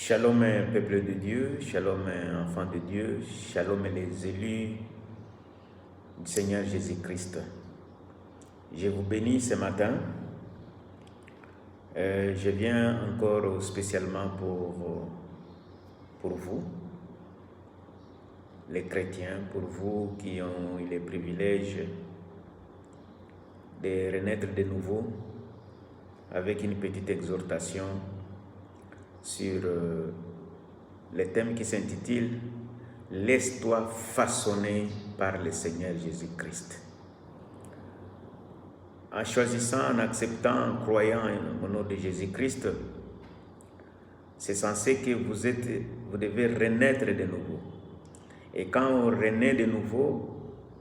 Shalom, peuple de Dieu, shalom, enfants de Dieu, shalom, les élus du Seigneur Jésus-Christ. Je vous bénis ce matin. Je viens encore spécialement pour vous, les chrétiens, pour vous qui ont eu les privilèges de renaître de nouveau, avec une petite exhortation sur le thème qui s'intitule « Laisse-toi façonner par le Seigneur Jésus-Christ ». En choisissant, en acceptant, en croyant au nom de Jésus-Christ, c'est censé que vous devez renaître de nouveau. Et quand on renaît de nouveau,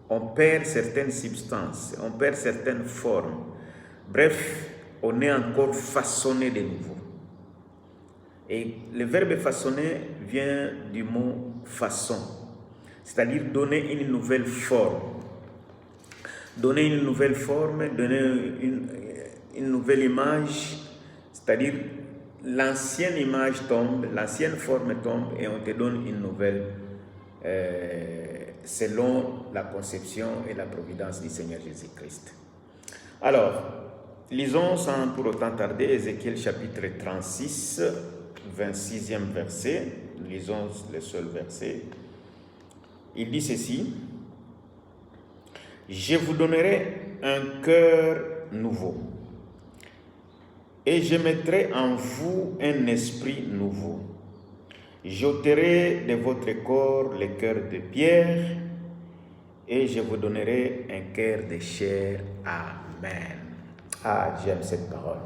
on perd certaines substances, on perd certaines formes. Bref, on est encore façonné de nouveau. Et le verbe façonner vient du mot façon, c'est-à-dire donner une nouvelle forme. Donner une nouvelle forme, donner une nouvelle image, c'est-à-dire l'ancienne image tombe, l'ancienne forme tombe et on te donne une nouvelle selon la conception et la providence du Seigneur Jésus-Christ. Alors, lisons sans pour autant tarder Ézéchiel chapitre 36, 26e verset. Lisons le seul verset. Il dit ceci: je vous donnerai un cœur nouveau, et je mettrai en vous un esprit nouveau. J'ôterai de votre corps le cœur de pierre, et je vous donnerai un cœur de chair. Amen. Ah, j'aime cette parole.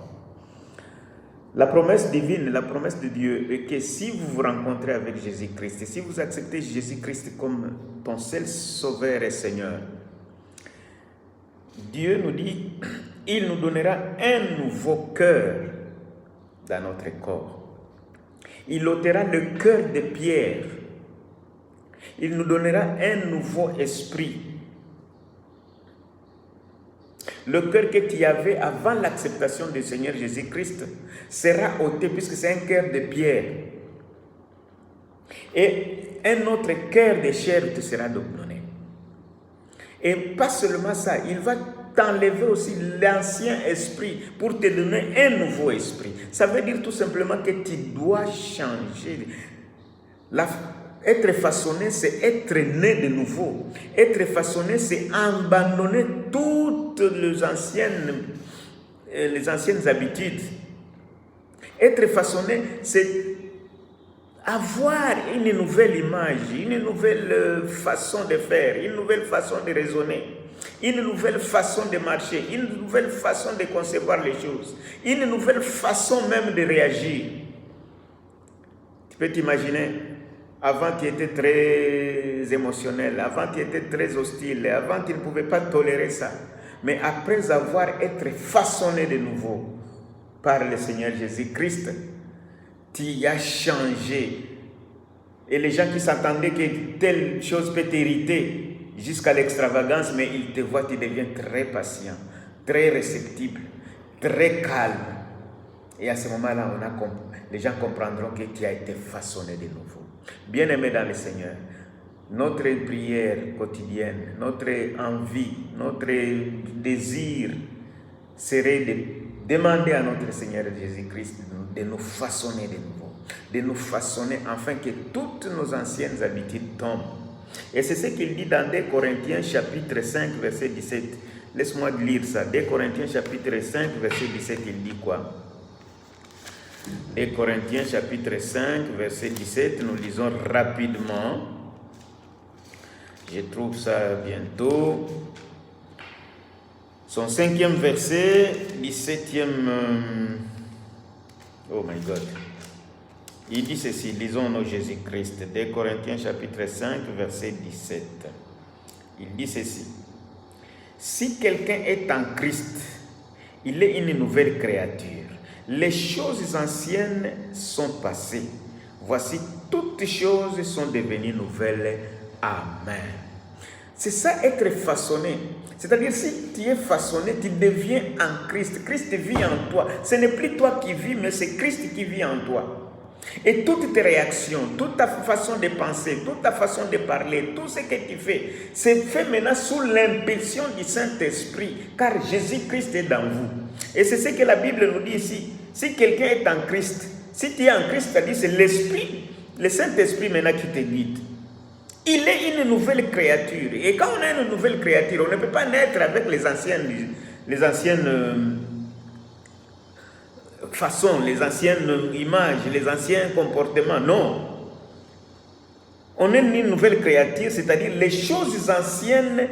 La promesse divine, la promesse de Dieu est que si vous vous rencontrez avec Jésus-Christ, si vous acceptez Jésus-Christ comme ton seul sauveur et Seigneur, Dieu nous dit, il nous donnera un nouveau cœur dans notre corps. Il ôtera le cœur de pierre. Il nous donnera un nouveau esprit. Le cœur que tu avais avant l'acceptation du Seigneur Jésus-Christ sera ôté puisque c'est un cœur de pierre. Et un autre cœur de chair te sera donné. Et pas seulement ça, il va t'enlever aussi l'ancien esprit pour te donner un nouveau esprit. Ça veut dire tout simplement que tu dois changer. Être façonné, c'est être né de nouveau. Être façonné, c'est abandonner toutes les anciennes habitudes. Être façonné, c'est avoir une nouvelle image, une nouvelle façon de faire, une nouvelle façon de raisonner, une nouvelle façon de marcher, une nouvelle façon de concevoir les choses, une nouvelle façon même de réagir. Tu peux t'imaginer, avant tu étais très émotionnel, avant tu étais très hostile, avant tu ne pouvais pas tolérer ça. Mais après avoir été façonné de nouveau par le Seigneur Jésus-Christ, tu as changé. Et les gens qui s'attendaient que telle chose peut t'irriter jusqu'à l'extravagance, mais ils te voient, tu deviens très patient, très réceptible, très calme. Et à ce moment-là, les gens comprendront que tu as été façonné de nouveau. Bien-aimé dans le Seigneur, notre prière quotidienne, notre envie, notre désir serait de demander à notre Seigneur Jésus-Christ de nous façonner de nouveau, de nous façonner afin que toutes nos anciennes habitudes tombent. Et c'est ce qu'il dit dans 2 Corinthiens chapitre 5 verset 17. Laisse-moi lire ça. 2 Corinthiens chapitre 5 verset 17, il dit quoi? 2 Corinthiens chapitre 5 verset 17, nous lisons rapidement. Je trouve ça bientôt. Son 5e verset, 17e... Oh my God. Il dit ceci, lisons au Jésus-Christ, 2 Corinthiens chapitre 5, verset 17. Il dit ceci: si quelqu'un est en Christ, il est une nouvelle créature. Les choses anciennes sont passées. Voici, toutes choses sont devenues nouvelles. Amen. C'est ça, être façonné. C'est-à-dire, si tu es façonné, tu deviens en Christ. Christ vit en toi. Ce n'est plus toi qui vis, mais c'est Christ qui vit en toi. Et toutes tes réactions, toute ta façon de penser, toute ta façon de parler, tout ce que tu fais, c'est fait maintenant sous l'impulsion du Saint-Esprit, car Jésus-Christ est dans vous. Et c'est ce que la Bible nous dit ici. Si quelqu'un est en Christ, si tu es en Christ, c'est-à-dire c'est l'Esprit, le Saint-Esprit maintenant qui te guide. Il est une nouvelle créature. Et quand on a une nouvelle créature, on ne peut pas naître avec les anciennes façons, les anciennes images, les anciens comportements. Non. On est une nouvelle créature, c'est-à-dire les choses anciennes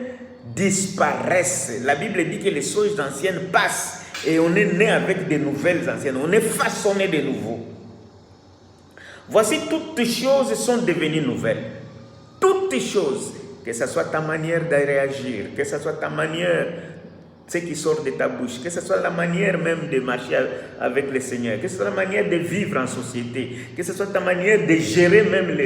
disparaissent. La Bible dit que les choses anciennes passent et on est né avec des nouvelles anciennes. On est façonné de nouveau. Voici toutes choses sont devenues nouvelles. Toutes choses, que ce soit ta manière de réagir, que ce soit ta manière, ce qui sort de ta bouche, que ce soit la manière même de marcher avec le Seigneur, que ce soit la manière de vivre en société, que ce soit ta manière de gérer même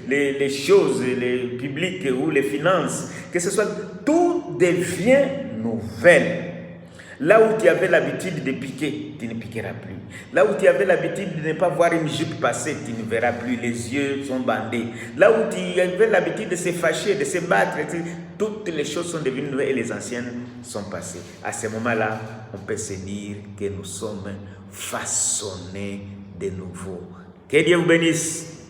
les choses, les publics ou les finances, que ce soit, tout devient nouvelle. Là où tu avais l'habitude de piquer, tu ne piqueras plus. Là où tu avais l'habitude de ne pas voir une jupe passer, tu ne verras plus, les yeux sont bandés. Là où tu avais l'habitude de se fâcher, de se battre, toutes les choses sont devenues nouvelles et les anciennes sont passées. À ce moment-là, on peut se dire que nous sommes façonnés de nouveau. Que Dieu vous bénisse.